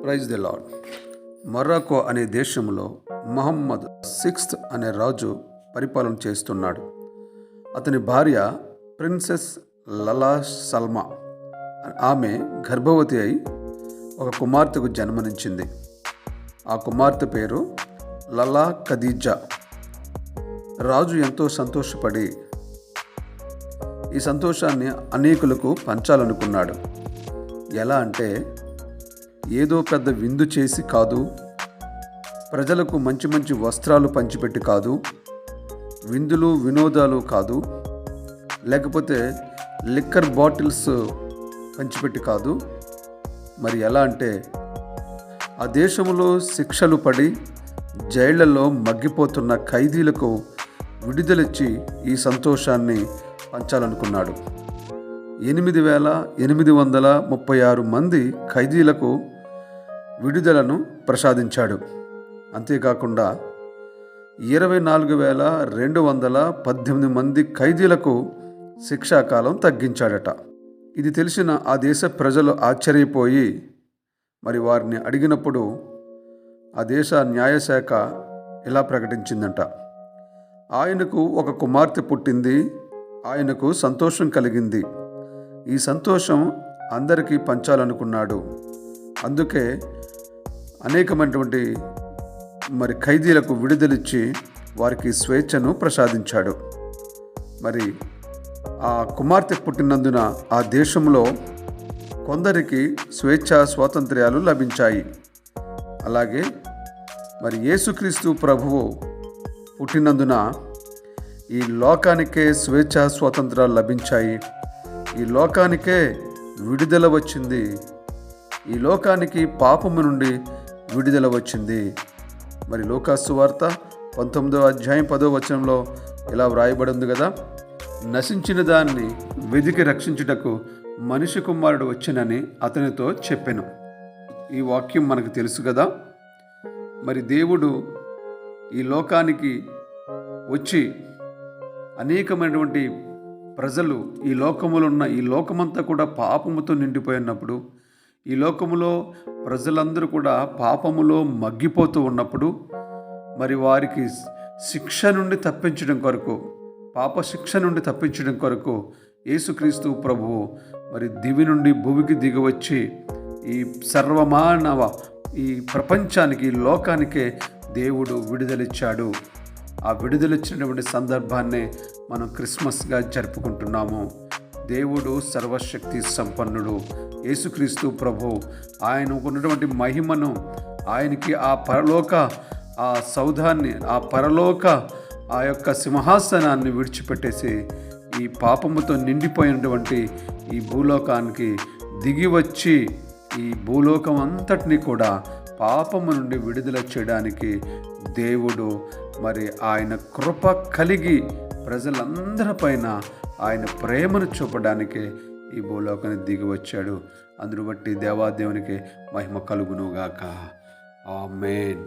Praise the lord. Morocco అనే దేశంలో Mohammed sixth అనే రాజు పరిపాలన చేస్తున్నాడు. అతని భార్య ప్రిన్సెస్ లలా సల్మా. ఆమె గర్భవతి అయి ఒక కుమార్తెకు జన్మనిచ్చింది. ఆ కుమార్తె పేరు లలా ఖదీజా. రాజు ఎంతో సంతోషపడి ఈ సంతోషాన్ని అనేకులకు పంచాలనుకున్నాడు. ఎలా అంటే ఏదో పెద్ద విందు చేసి కాదు, ప్రజలకు మంచి మంచి వస్త్రాలు పంచిపెట్టి కాదు, విందులు వినోదాలు కాదు, లేకపోతే లిక్కర్ బాటిల్స్ పంచిపెట్టి కాదు. మరి ఎలా అంటే ఆ దేశంలో శిక్షలు పడి జైళ్లలో మగ్గిపోతున్న ఖైదీలకు విడుదలిచ్చి ఈ సంతోషాన్ని పంచాలనుకున్నాడు. 8,836 మంది ఖైదీలకు విడుదలను ప్రసాదించాడు. అంతేకాకుండా 24,218 మంది ఖైదీలకు శిక్షాకాలం తగ్గించాడట. ఇది తెలిసిన ఆ దేశ ప్రజలు ఆశ్చర్యపోయి మరి వారిని అడిగినప్పుడు ఆ దేశ న్యాయశాఖ ఇలా ప్రకటించిందంట: ఆయనకు ఒక కుమార్తె పుట్టింది, ఆయనకు సంతోషం కలిగింది, ఈ సంతోషం అందరికీ పంచాలనుకున్నాడు. అందుకే అనేకమైనటువంటి మరి ఖైదీలకు విడుదలిచ్చి వారికి స్వేచ్ఛను ప్రసాదించాడు. మరి ఆ కుమార్తె పుట్టినందున ఆ దేశంలో కొందరికి స్వేచ్ఛా స్వాతంత్ర్యాలు లభించాయి. అలాగే మరి యేసుక్రీస్తు ప్రభువు పుట్టినందున ఈ లోకానికే స్వేచ్ఛా స్వాతంత్రాలు లభించాయి. ఈ లోకానికే విడుదల వచ్చింది. ఈ లోకానికి పాపము నుండి విడుదల వచ్చింది. మరి లూకా సువార్త 19వ అధ్యాయం 10వ వచనంలో ఇలా వ్రాయబడి ఉంది కదా: నశించిన దాన్ని వెదికి రక్షించుటకు మనిషి కుమారుడు వచ్చినని అతనితో చెప్పెను. ఈ వాక్యం మనకు తెలుసు కదా. మరి దేవుడు ఈ లోకానికి వచ్చి అనేకమైనటువంటి ప్రజలు ఈ లోకములో ఉన్న ఈ లోకమంతా కూడా పాపముతో నిండిపోయినప్పుడు, ఈ లోకములో ప్రజలందరూ కూడా పాపములో మగ్గిపోతూ ఉన్నప్పుడు మరి వారికి శిక్ష నుండి తప్పించడం కొరకు, పాప శిక్ష నుండి తప్పించడం కొరకు యేసుక్రీస్తు ప్రభువు మరి దివి నుండి భూమికి దిగివచ్చి ఈ సర్వమానవ ఈ ప్రపంచానికి, ఈ లోకానికే దేవుడు విడుదలిచ్చాడు. ఆ విడుదలిచ్చినటువంటి సందర్భాన్నే మనం క్రిస్మస్గా జరుపుకుంటున్నాము. దేవుడు సర్వశక్తి సంపన్నుడు యేసుక్రీస్తు ప్రభు. ఆయనకు ఉన్నటువంటి మహిమను, ఆయనకి ఆ పరలోక ఆ సౌధాన్ని, ఆ పరలోక ఆ యొక్క సింహాసనాన్ని విడిచిపెట్టేసి ఈ పాపముతో నిండిపోయినటువంటి ఈ భూలోకానికి దిగి వచ్చి ఈ భూలోకం అంతటినీ కూడా పాపము నుండి విడుదల చేయడానికి దేవుడు మరి ఆయన కృప కలిగి ప్రజలందరిపైన ఆయన ప్రేమను చూపడానికి ఈ భూలోకానికి దిగి వచ్చాడు. అందును బట్టి దేవాదేవునికి మహిమ కలుగునుగాక. ఆమేన్.